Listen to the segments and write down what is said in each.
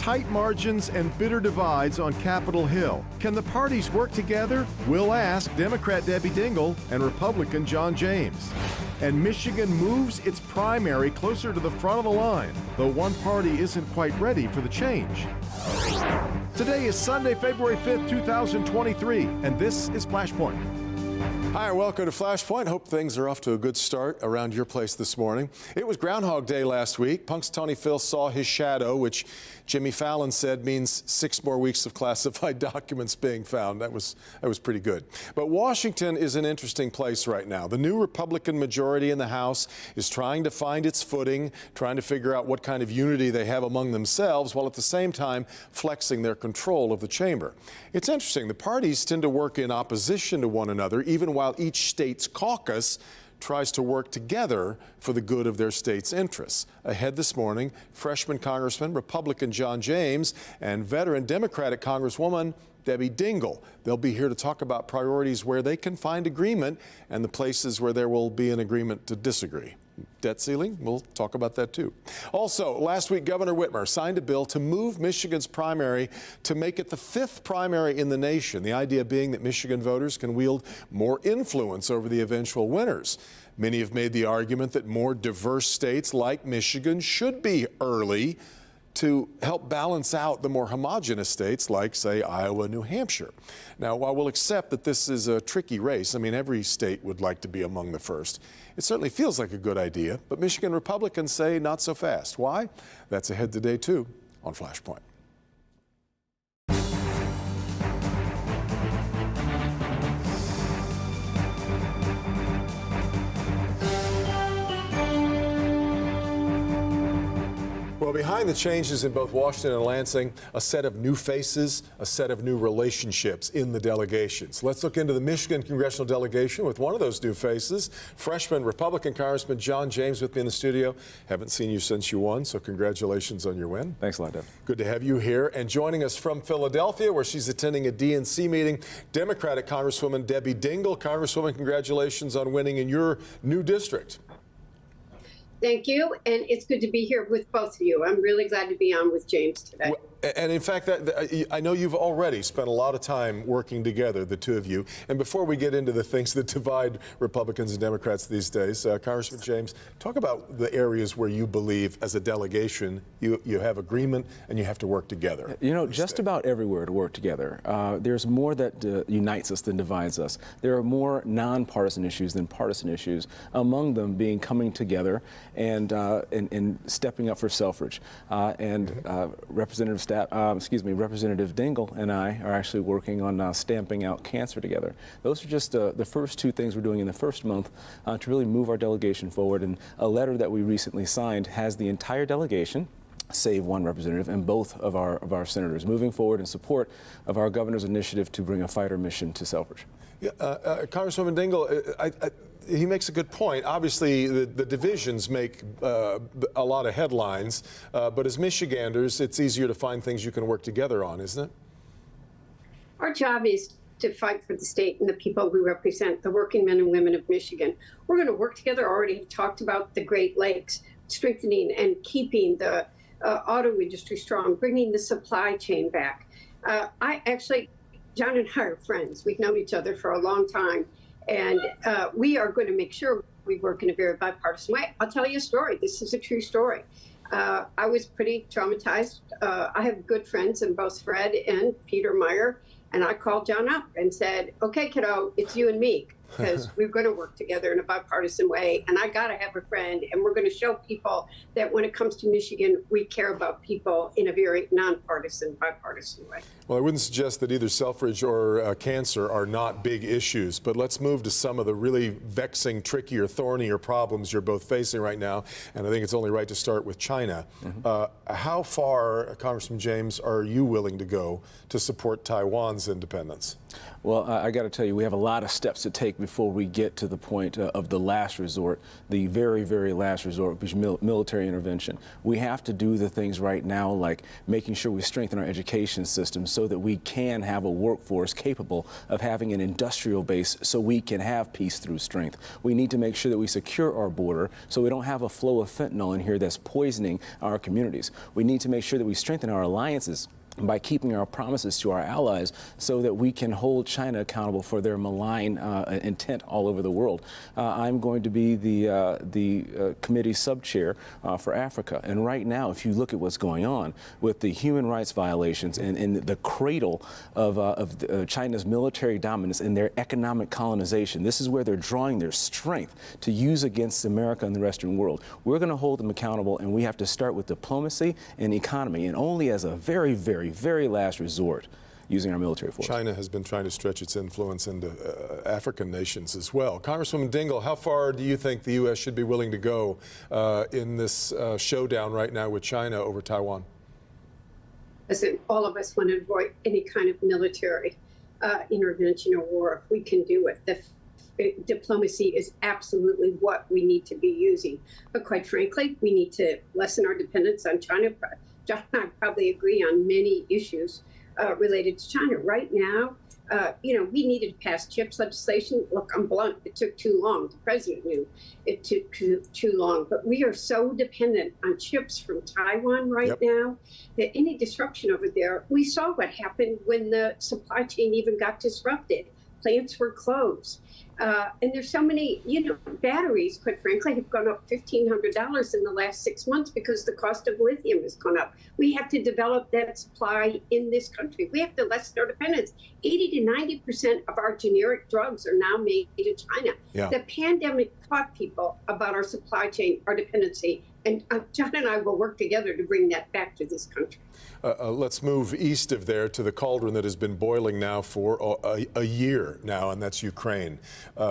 tight margins and bitter divides on Capitol Hill. Can the parties work together? We'll ask Democrat Debbie Dingell and Republican John James. And Michigan moves its primary closer to the front of the line, though one party isn't quite ready for the change. Today is Sunday, February 5th, 2023, and this is Flashpoint. Hi, and welcome to Flashpoint. Hope things are off to a good start around your place this morning. It was Groundhog Day last week. Punk's Tony Phil saw his shadow, which Jimmy Fallon said means 6 more weeks of classified documents being found. That was pretty good. But Washington is an interesting place right now. The new Republican majority in the House is trying to find its footing, trying to figure out what kind of unity they have among themselves, while at the same time flexing their control of the chamber. It's interesting. The parties tend to work in opposition to one another, even while each state's caucus tries to work together for the good of their state's interests. Ahead this morning, freshman Congressman Republican John James and veteran Democratic Congresswoman Debbie Dingell. They'll be here to talk about priorities where they can find agreement and the places where there will be an agreement to disagree. Debt ceiling, we'll talk about that too. Also, last week, Governor Whitmer signed a bill to move Michigan's primary to make it the 5th primary in the nation. The idea being that Michigan voters can wield more influence over the eventual winners. Many have made the argument that more diverse states like Michigan should be early to help balance out the more homogenous states like, say, Iowa, New Hampshire. Now, while we'll accept that this is a tricky race, I mean, every state would like to be among the first. It certainly feels like a good idea, but Michigan Republicans say not so fast. Why? That's ahead today, too, on Flashpoint. Well, behind the changes in both Washington and Lansing, a set of new faces, a set of new relationships in the delegations. Let's look into the Michigan congressional delegation with one of those new faces, freshman Republican Congressman John James with me in the studio. Haven't seen you since you won, so congratulations on your win. Thanks a lot, Deb. Good to have you here. And joining us from Philadelphia, where she's attending a DNC meeting, Democratic Congresswoman Debbie Dingell. Congresswoman, congratulations on winning in your new district. Thank you, and it's good to be here with both of you. I'm really glad to be on with James today. Well, and in fact, I know you've already spent a lot of time working together, the two of you. And before we get into the things that divide Republicans and Democrats these days, Congressman James, talk about the areas where you believe, as a delegation, you have agreement and you have to work together. You know, just about everywhere to work together. There's more that unites us than divides us. There are more nonpartisan issues than partisan issues, among them being coming together and stepping up for suffrage. Representative Dingell and I are actually working on stamping out cancer together. Those are just the first two things we're doing in the first month to really move our delegation forward. And a letter that we recently signed has the entire delegation, save one representative, and both of our senators moving forward in support of our governor's initiative to bring a fighter mission to Selfridge. Yeah, Congresswoman Dingell, he makes a good point. Obviously, the divisions make a lot of headlines, but as Michiganders, it's easier to find things you can work together on, isn't it? Our job is to fight for the state and the people we represent, the working men and women of Michigan. We're going to work together. Already have talked about the Great Lakes, strengthening and keeping the auto industry strong, bringing the supply chain back. John and I are friends. We've known each other for a long time. And we are going to make sure we work in a very bipartisan way. I'll tell you a story. This is a true story. I was pretty traumatized. I have good friends in both Fred and Peter Meyer. And I called John up and said, okay, kiddo, it's you and me, because we're going to work together in a bipartisan way. And I got to have a friend. And we're going to show people that when it comes to Michigan, we care about people in a very nonpartisan, bipartisan way. Well, I wouldn't suggest that either Selfridge or cancer are not big issues, but let's move to some of the really vexing, trickier, thornier problems you're both facing right now. And I think it's only right to start with China. How far, Congressman James, are you willing to go to support Taiwan's independence? Well, I got to tell you, we have a lot of steps to take before we get to the point of the last resort, the very, very last resort, which is military intervention. We have to do the things right now, like making sure we strengthen our education system so that we can have a workforce capable of having an industrial base so we can have peace through strength. We need to make sure that we secure our border so we don't have a flow of fentanyl in here that's poisoning our communities. We need to make sure that we strengthen our alliances by keeping our promises to our allies so that we can hold China accountable for their malign intent all over the world. I'm going to be the committee sub-chair for Africa. And right now, if you look at what's going on with the human rights violations and the cradle of China's military dominance and their economic colonization, this is where they're drawing their strength to use against America and the Western world. We're going to hold them accountable, and we have to start with diplomacy and economy, and only as a very, very last resort using our military force. China has been trying to stretch its influence into African nations as well. Congresswoman Dingell, how far do you think the U.S. should be willing to go in this showdown right now with China over Taiwan? Listen, all of us want to avoid any kind of military intervention or war. We can do it. Diplomacy is absolutely what we need to be using. But quite frankly, we need to lessen our dependence on China. John and I probably agree on many issues related to China. Right now, we needed to pass CHIPS legislation. Look, I'm blunt. It took too long. The president knew it took too long. But we are so dependent on chips from Taiwan right now that any disruption over there, we saw what happened when the supply chain even got disrupted. Plants were closed. And there's so many, batteries, quite frankly, have gone up $1,500 in the last 6 months because the cost of lithium has gone up. We have to develop that supply in this country. We have to lessen our dependence. 80 to 90% of our generic drugs are now made in China. Yeah. The pandemic taught people about our supply chain, our dependency, and John and I will work together to bring that back to this country. Let's move east of there to the cauldron that has been boiling now for a year now, and that's Ukraine.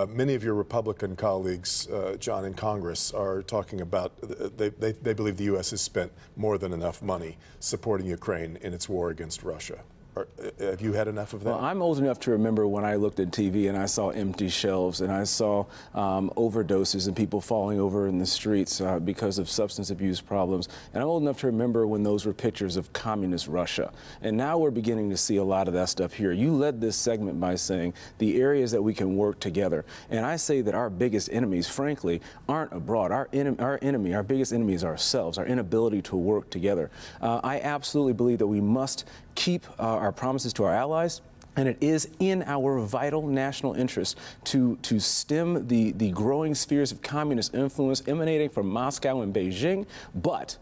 Many of your Republican colleagues, John, in Congress are talking about they believe the U.S. has spent more than enough money supporting Ukraine in its war against Russia. Have you had enough of that? Well, I'm old enough to remember when I looked at TV and I saw empty shelves and I saw overdoses and people falling over in the streets because of substance abuse problems. And I'm old enough to remember when those were pictures of communist Russia. And now we're beginning to see a lot of that stuff here. You led this segment by saying the areas that we can work together. And I say that our biggest enemies, frankly, aren't abroad. Our biggest enemy is ourselves, our inability to work together. I absolutely believe that we must keep our promises to our allies, and it is in our vital national interest to stem the growing spheres of communist influence emanating from Moscow and Beijing, but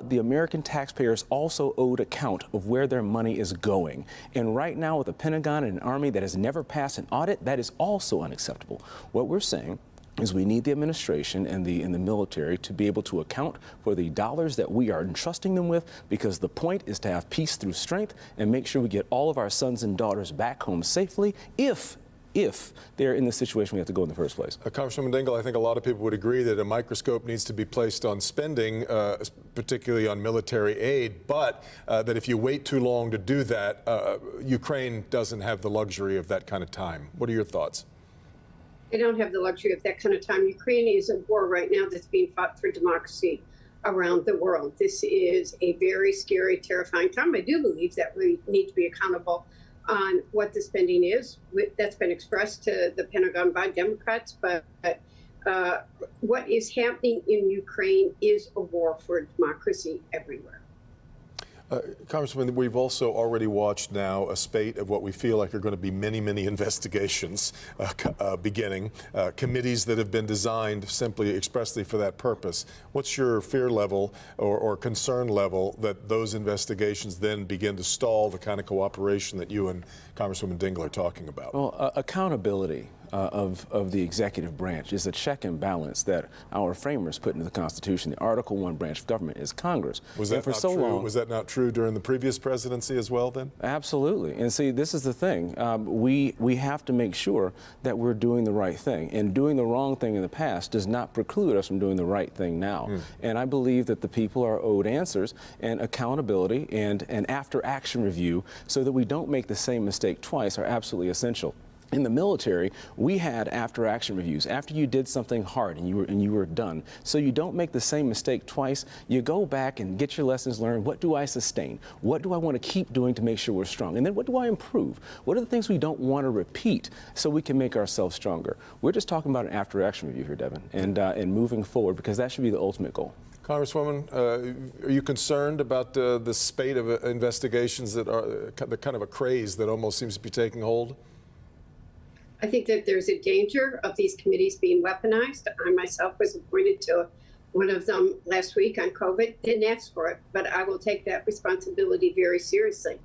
the American taxpayers also owed account of where their money is going. And right now, with a Pentagon and an Army that has never passed an audit, that is also unacceptable. What we're saying is we need the administration and the military to be able to account for the dollars that we are entrusting them with, because the point is to have peace through strength and make sure we get all of our sons and daughters back home safely if they're in the situation we have to go in the first place. Congresswoman Dingell, I think a lot of people would agree that a microscope needs to be placed on spending, particularly on military aid, but that if you wait too long to do that, Ukraine doesn't have the luxury of that kind of time. What are your thoughts? They don't have the luxury of that kind of time. Ukraine is a war right now that's being fought for democracy around the world. This is a very scary, terrifying time. I do believe that we need to be accountable on what the spending is. That's been expressed to the Pentagon by Democrats, but what is happening in Ukraine is a war for democracy everywhere. Congressman, we've also already watched now a spate of what we feel like are going to be many, many investigations beginning, committees that have been designed simply expressly for that purpose. What's your fear level or concern level that those investigations then begin to stall the kind of cooperation that you and Congresswoman Dingell are talking about? Well, accountability of the executive branch is a check and balance that our framers put into the Constitution. The Article I branch of government is Congress. Was that not true? Was that not true during the previous presidency as well then? Absolutely. And see, this is the thing. We have to make sure that we're doing the right thing. And doing the wrong thing in the past does not preclude us from doing the right thing now. And I believe that the people are owed answers and accountability and an after-action review so that we don't make the same mistake twice are absolutely essential. In the military, we had after-action reviews. After you did something hard and you were done, so you don't make the same mistake twice, you go back and get your lessons learned. What do I sustain? What do I want to keep doing to make sure we're strong? And then what do I improve? What are the things we don't want to repeat so we can make ourselves stronger? We're just talking about an after-action review here, Devin, and moving forward, because that should be the ultimate goal. Congresswoman, are you concerned about the spate of investigations that are the kind of a craze that almost seems to be taking hold? I think that there's a danger of these committees being weaponized. I myself was appointed to one of them last week on COVID. Didn't ask for it, but I will take that responsibility very seriously.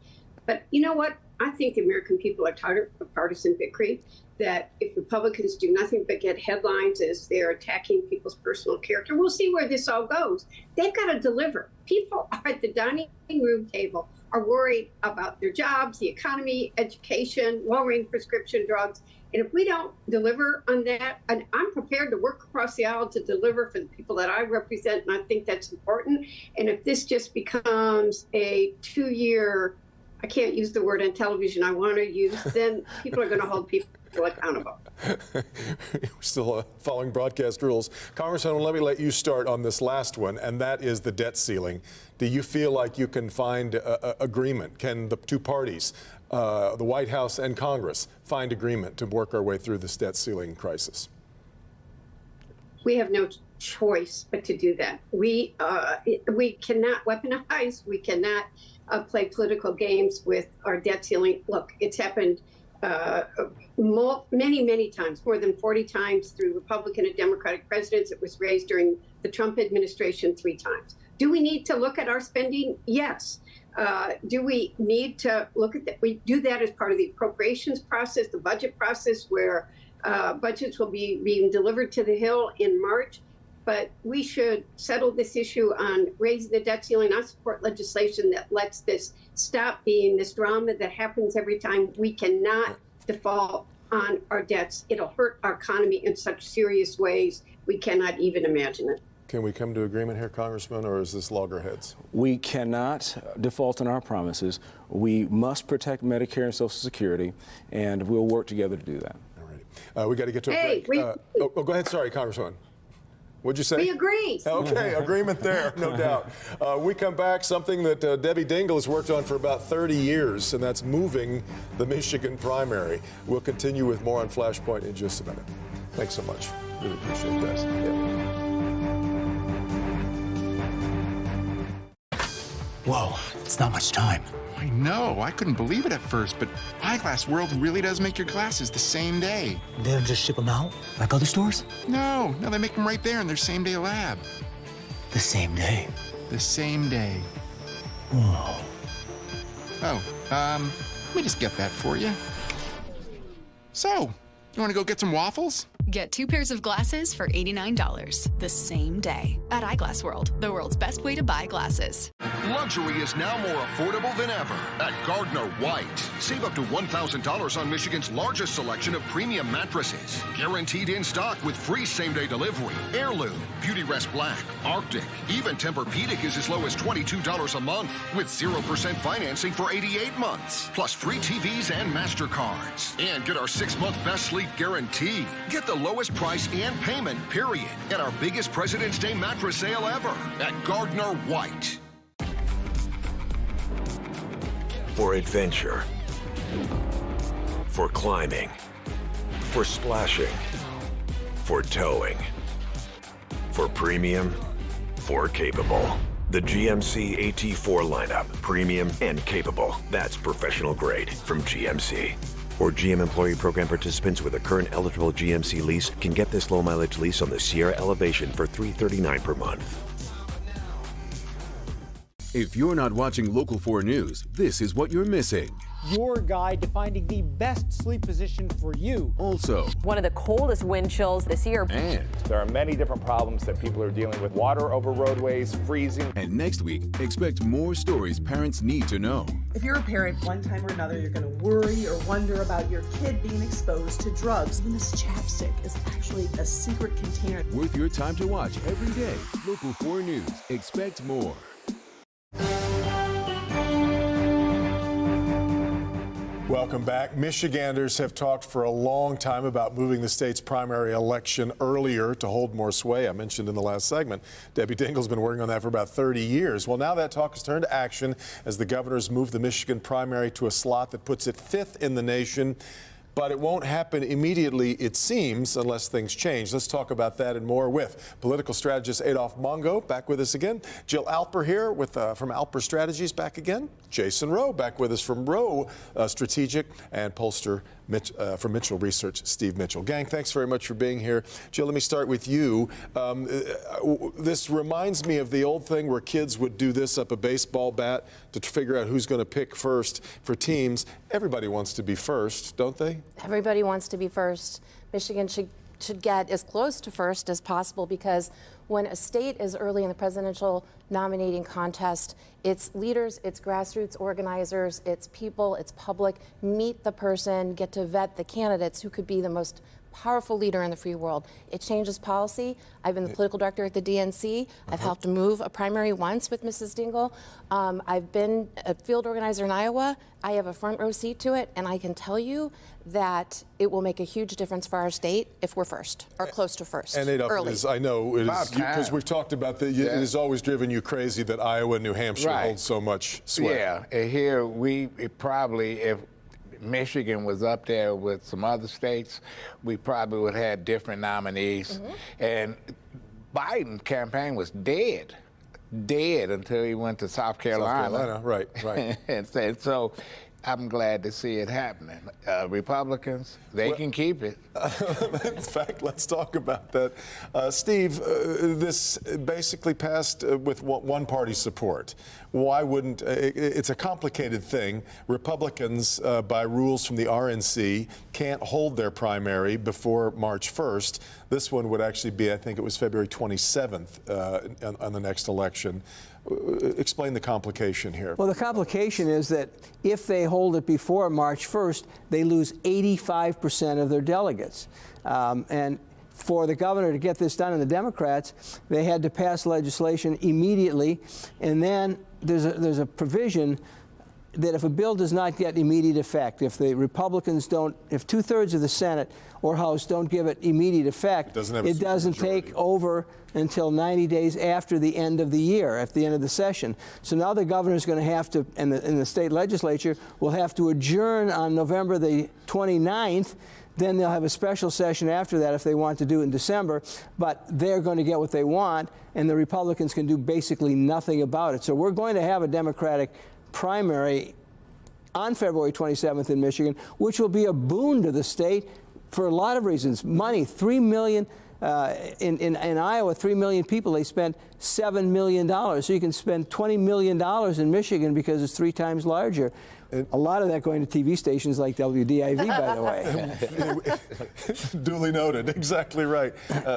But you know what? I think the American people are tired of partisan bickering, that if Republicans do nothing but get headlines as they're attacking people's personal character, we'll see where this all goes. They've got to deliver. People at the dining room table are worried about their jobs, the economy, education, lowering prescription drugs. And if we don't deliver on that, and I'm prepared to work across the aisle to deliver for the people that I represent, and I think that's important. And if this just becomes a 2-year, I can't use the word on television I want to use, then people are going to hold people accountable. We're still following broadcast rules. Congressman, let me let you start on this last one, and that is the debt ceiling. Do you feel like you can find agreement? Can the two parties, the White House and Congress, find agreement to work our way through this debt ceiling crisis? We have no choice but to do that. We cannot weaponize. We cannot play political games with our debt ceiling. Look, it's happened many times, more than 40 times through Republican and Democratic presidents. It was raised during the Trump administration 3 times. Do we need to look at our spending? Yes. Do we need to look at that? We do that as part of the appropriations process, the budget process, where budgets will be being delivered to the Hill in March. But we should settle this issue on raising the debt ceiling. I support legislation that lets this stop being this drama that happens every time. We cannot default on our debts. It'll hurt our economy in such serious ways we cannot even imagine it. Can we come to agreement here, Congressman, or is this loggerheads? We cannot default on our promises. We must protect Medicare and Social Security, and we'll work together to do that. All right. We got to get to a break. Go ahead. Sorry, Congressman. What'd you say? We agree. Okay, agreement there, no doubt. We come back, something that Debbie Dingell has worked on for about 30 years, and that's moving the Michigan primary. We'll continue with more on Flashpoint in just a minute. Thanks so much. Really appreciate that. Yeah. Whoa, it's not much time. I know. I couldn't believe it at first, but Eyeglass World really does make your glasses the same day. They don't just ship them out like other stores? No, they make them right there in their same-day lab. The same day? The same day. Whoa. Oh, let me just get that for you. So, you want to go get some waffles? Get 2 pairs of glasses for $89 the same day at Eyeglass World, the world's best way to buy glasses. Luxury is now more affordable than ever at Gardner White. Save up to $1,000 on Michigan's largest selection of premium mattresses. Guaranteed in stock with free same-day delivery. Heirloom, Beautyrest Black, Arctic, even Tempur-Pedic is as low as $22 a month with 0% financing for 88 months. Plus free TVs and MasterCards. And get our 6-month best sleep guarantee. Get the lowest price and payment, period, at our biggest President's Day mattress sale ever at Gardner White. For adventure, for climbing, for splashing, for towing, for premium, for capable. The GMC AT4 lineup, premium and capable. That's professional grade from GMC. Or GM employee program participants with a current eligible GMC lease can get this low mileage lease on the Sierra Elevation for $339 per month. If you're not watching Local 4 News, this is what you're missing. Your guide to finding the best sleep position for you. Also, one of the coldest wind chills this year. And there are many different problems that people are dealing with. Water over roadways, freezing. And next week, expect more stories parents need to know. If you're a parent, one time or another, you're going to worry or wonder about your kid being exposed to drugs. Even this chapstick is actually a secret container. Worth your time to watch every day. Local 4 News. Expect more. Welcome back. Michiganders have talked for a long time about moving the state's primary election earlier to hold more sway. I mentioned in the last segment, Debbie Dingell's been working on that for about 30 years. Well, now that talk has turned to action as the governors move the Michigan primary to a slot that puts it 5th in the nation. But it won't happen immediately, it seems, unless things change. Let's talk about that and more with political strategist Adolph Mongo, back with us again. Jill Alper here from Alper Strategies, back again. Jason Rowe, back with us from Rowe Strategic, and pollster from Mitchell Research, Steve Mitchell. Gang, thanks very much for being here. Jill, let me start with you. This reminds me of the old thing where kids would do this up a baseball bat to figure out who's going to pick first for teams. Everybody wants to be first, don't they? Everybody wants to be first. Michigan should get as close to first as possible, because when a state is early in the presidential nominating contest, its leaders, its grassroots organizers, its people, its public meet the person, get to vet the candidates who could be the most powerful leader in the free world. It changes policy. I've been the political director at the DNC. I've helped move a primary once with Mrs. Dingell. I've been a field organizer in Iowa. I have a front row seat to it, and I can tell you that it will make a huge difference for our state if we're first or close to first. And Adolph, early. I know it is, because we've talked about that. It has always driven you crazy that Iowa and New Hampshire hold so much sway. Yeah, here if Michigan was up there with some other states, we probably would have had different nominees. And Biden's campaign was dead until he went to South Carolina. Right. and so I'm glad to see it happening. Republicans, they can keep it. In fact, let's talk about that. Steve, this basically passed with one-party support. Why wouldn't, it's a complicated thing. Republicans, by rules from the RNC, can't hold their primary before March 1st. This one would actually be, I think it was February 27th on the next election. Explain the complication here. Well, the complication is that if they hold it before March 1st, they lose 85% of their delegates. And for the governor to get this done, and the Democrats, they had to pass legislation immediately. And then there's a provision that if a bill does not get immediate effect, if the Republicans don't, if 2/3 of the Senate or House don't give it immediate effect, it doesn't take over until 90 days after the end of the year, at the end of the session. So now the governor's going to have to, and the state legislature will have to adjourn on November the 29th. Then they'll have a special session after that if they want to do it in December. But they're going to get what they want, and the Republicans can do basically nothing about it. So we're going to have a Democratic primary on February 27th in Michigan, which will be a boon to the state for a lot of reasons. Money, 3 million. In Iowa, 3 million people, they spent $7 million. So you can spend $20 million in Michigan because it's 3 times larger. A lot of that going to TV stations like WDIV, by the way. Duly noted. Exactly right.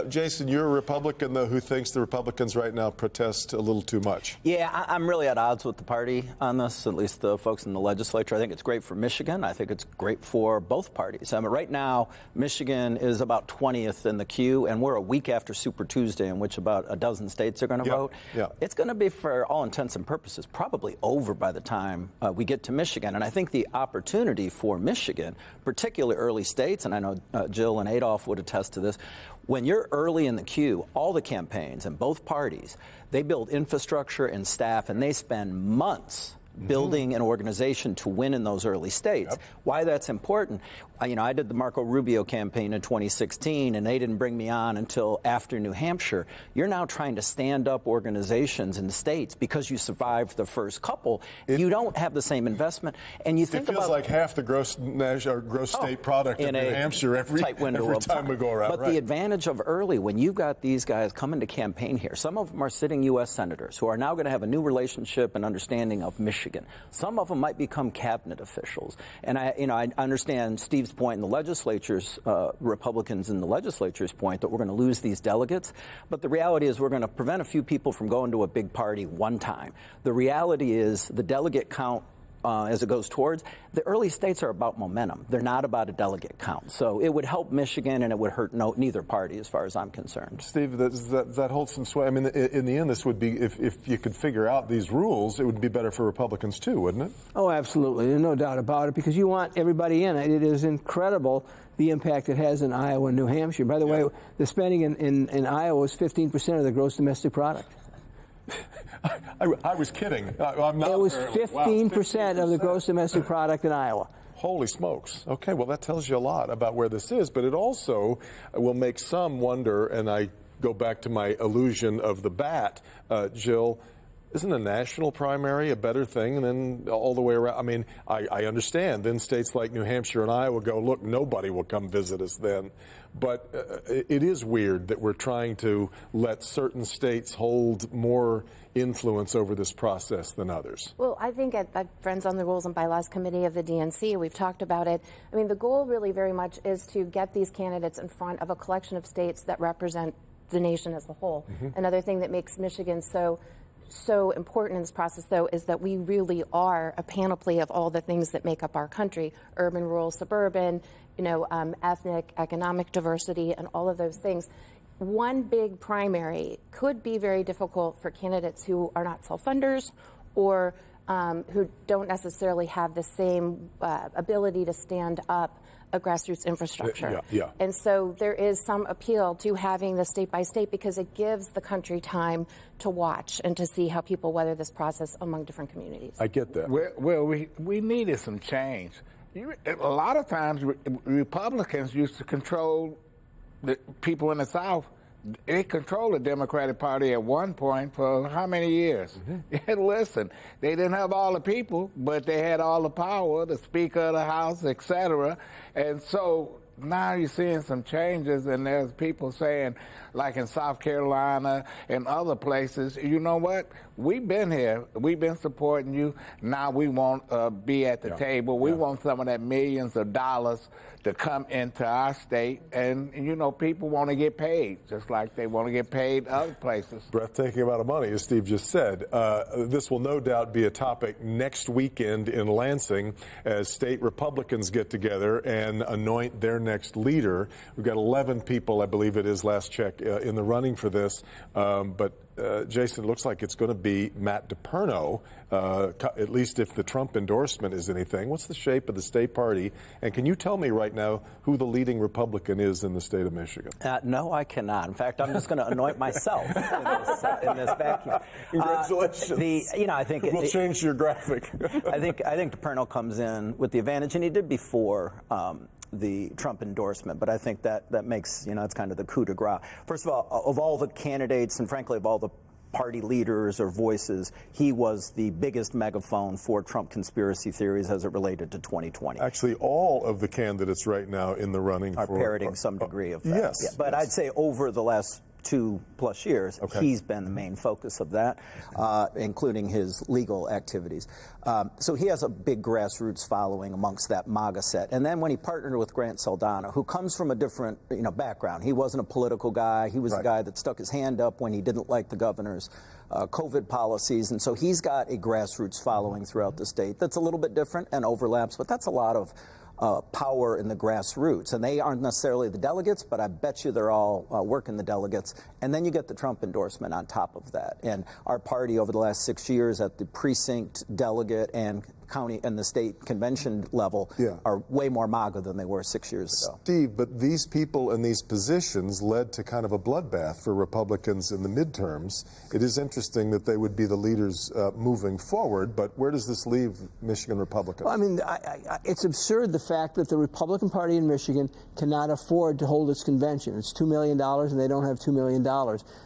Jason, you're a Republican, though, who thinks the Republicans right now protest a little too much. Yeah, I'm really at odds with the party on this, at least the folks in the legislature. I think it's great for Michigan. I think it's great for both parties. I mean, right now, Michigan is about 20th in the queue, and we're a week after Super Tuesday, in which about a dozen states are going to vote. It's going to be, for all intents and purposes, probably over by the time we get to Michigan. And I think the opportunity for Michigan, particularly early states, and I know Jill and Adolph would attest to this, when you're early in the queue, all the campaigns and both parties, they build infrastructure and staff, and they spend months building an organization to win in those early states. Why that's important, I did the Marco Rubio campaign in 2016, and they didn't bring me on until after New Hampshire. You're now trying to stand up organizations in the states because you survived the first couple. You don't have the same investment, and you think it feels like half the gross state product in New Hampshire every time we go around. But the advantage of early, when you've got these guys coming to campaign here, some of them are sitting U.S. senators who are now going to have a new relationship and understanding of Michigan. Some of them might become cabinet officials, and I understand Steve's point in the legislature's, Republicans in the legislature's point that we're going to lose these delegates. But the reality is we're going to prevent a few people from going to a big party one time. The reality is the delegate count as it goes towards, the early states are about momentum. They're not about a delegate count. So it would help Michigan, and it would hurt neither party, as far as I'm concerned. Steve, that holds some sway. I mean, in the end, this would be, if you could figure out these rules, it would be better for Republicans too, wouldn't it? Oh, absolutely. There's no doubt about it, because you want everybody in. It is incredible the impact it has in Iowa and New Hampshire. By the way, the spending in Iowa is 15% of the gross domestic product. I was kidding. I'm not. It was 15% of the gross domestic product in Iowa. Holy smokes. Okay, well, that tells you a lot about where this is, but it also will make some wonder, and I go back to my illusion of the bat, Jill. Isn't a national primary a better thing than all the way around? I mean, I understand. Then states like New Hampshire and Iowa go, look, nobody will come visit us then. But it is weird that we're trying to let certain states hold more influence over this process than others. Well, I think at Friends on the Rules and Bylaws Committee of the DNC, we've talked about it. I mean, the goal really very much is to get these candidates in front of a collection of states that represent the nation as a whole. Another thing that makes Michigan so important in this process, though, is that we really are a panoply of all the things that make up our country: urban, rural, suburban, ethnic, economic diversity, and all of those things. One big primary could be very difficult for candidates who are not self-funders or who don't necessarily have the same ability to stand up a grassroots infrastructure. And so there is some appeal to having the state by state, because it gives the country time to watch and to see how people weather this process among different communities. I get that. Well, we needed some change. A lot of times Republicans used to control the people in the South. They controlled the Democratic Party at one point for how many years? Listen, they didn't have all the people, but they had all the power, the Speaker of the House, etc. And so now you're seeing some changes, and there's people saying, like in South Carolina and other places, you know what? We've been here. We've been supporting you. Now we won't be at the table. We want some of that millions of dollars to come into our state. And, people want to get paid, just like they want to get paid other places. Breathtaking amount of money, as Steve just said. This will no doubt be a topic next weekend in Lansing as state Republicans get together and anoint their next leader. We've got 11 people, I believe it is, last check, in the running for this. But Jason, it looks like it's going to be Matt DePerno, at least if the Trump endorsement is anything. What's the shape of the state party? And can you tell me right now who the leading Republican is in the state of Michigan? No, I cannot. In fact, I'm just going to anoint myself in this vacuum. Congratulations. I think we'll change your graphic. I think DePerno comes in with the advantage, and he did before the Trump endorsement, but I think that makes, it's kind of the coup de grace. First of all, of all the candidates, and frankly of all the party leaders or voices, he was the biggest megaphone for Trump conspiracy theories as it related to 2020. Actually, all of the candidates right now in the running are parroting some degree of that. Yes. Yeah, but I'd say over the last 2+ years, he's been the main focus of that, including his legal activities. So he has a big grassroots following amongst that MAGA set. And then when he partnered with Grant Saldana, who comes from a different background, he wasn't a political guy. He was the guy that stuck his hand up when he didn't like the governor's COVID policies. And so he's got a grassroots following throughout the state that's a little bit different and overlaps, but that's a lot of power in the grassroots. And they aren't necessarily the delegates, but I bet you they're all working the delegates. And then you get the Trump endorsement on top of that. And our party over the last 6 years at the precinct, delegate, and county and the state convention level are way more MAGA than they were 6 years ago. Steve, but these people in these positions led to kind of a bloodbath for Republicans in the midterms. It is interesting that they would be the leaders moving forward, but where does this leave Michigan Republicans? Well, I mean, it's absurd the fact that the Republican Party in Michigan cannot afford to hold its convention. It's $2 million, and they don't have $2 million.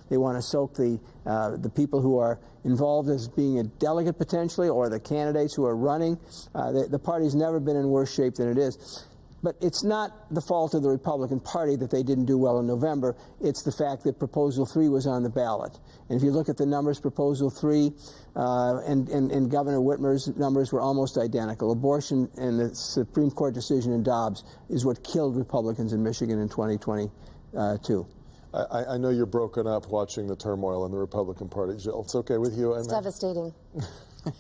They want to soak the people who are involved as being a delegate potentially, or the candidates who are running. The party's never been in worse shape than it is. But it's not the fault of the Republican Party that they didn't do well in November. It's the fact that Proposal 3 was on the ballot. And if you look at the numbers, Proposal 3 and Governor Whitmer's numbers were almost identical. Abortion and the Supreme Court decision in Dobbs is what killed Republicans in Michigan in 2022. I know you're broken up watching the turmoil in the Republican Party, Jill. It's okay with you? It's devastating.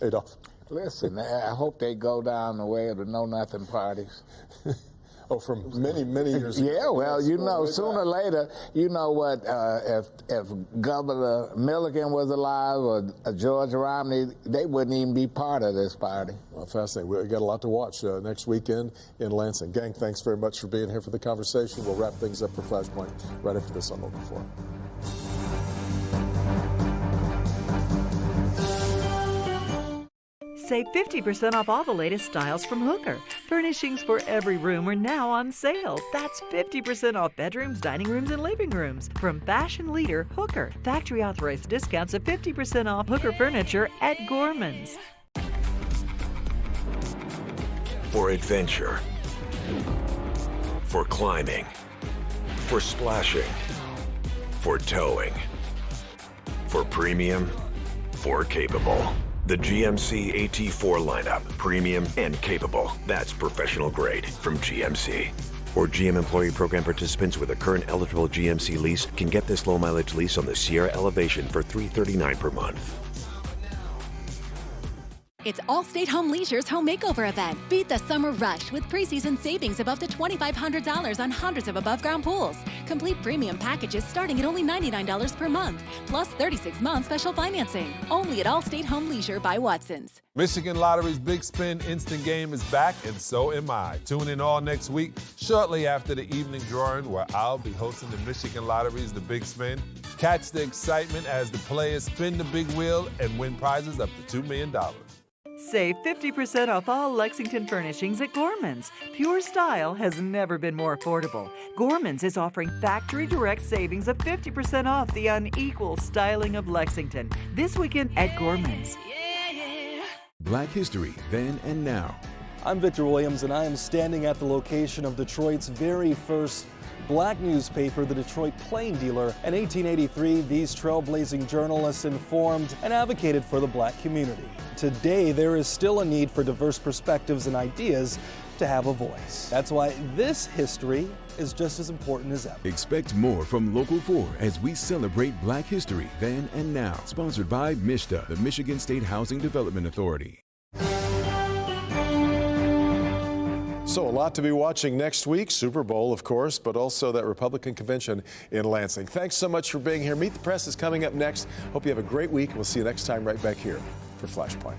Adolph. Listen, I hope they go down the way of the know-nothing parties. Oh, from many, many years ago. Yeah, well, you know, sooner or later, you know what, if Governor Milligan was alive or George Romney, they wouldn't even be part of this party. Well, fascinating. We've got a lot to watch next weekend in Lansing. Gang, thanks very much for being here for the conversation. We'll wrap things up for Flashpoint right after this on Local 4. Save 50% off all the latest styles from Hooker. Furnishings for every room are now on sale. That's 50% off bedrooms, dining rooms, and living rooms. From fashion leader Hooker. Factory authorized discounts of 50% off Hooker furniture at Gorman's. For adventure. For climbing. For splashing. For towing. For premium. For capable. The GMC AT4 lineup, premium and capable. That's professional grade from GMC. Or GM employee program participants with a current eligible GMC lease can get this low mileage lease on the Sierra Elevation for $339 per month. It's Allstate Home Leisure's home makeover event. Beat the summer rush with preseason savings of up to $2,500 on hundreds of above-ground pools. Complete premium packages starting at only $99 per month, plus 36-month special financing. Only at Allstate Home Leisure by Watson's. Michigan Lottery's Big Spin Instant Game is back, and so am I. Tune in all next week, shortly after the evening drawing, where I'll be hosting the Michigan Lottery's The Big Spin. Catch the excitement as the players spin the big wheel and win prizes up to $2 million. Save 50% off all Lexington furnishings at Gorman's. Pure style has never been more affordable. Gorman's is offering factory direct savings of 50% off the unequal styling of Lexington this weekend at Gorman's. Black History, Then and Now. I'm Victor Williams, and I am standing at the location of Detroit's very first black newspaper, the Detroit Plain Dealer. In 1883, these trailblazing journalists informed and advocated for the black community. Today, there is still a need for diverse perspectives and ideas to have a voice. That's why this history is just as important as ever. Expect more from Local 4 as we celebrate Black History, Then and Now. Sponsored by MISTA, the Michigan State Housing Development Authority. So a lot to be watching next week. Super Bowl, of course, but also that Republican convention in Lansing. Thanks so much for being here. Meet the Press is coming up next. Hope you have a great week. We'll see you next time right back here for Flashpoint.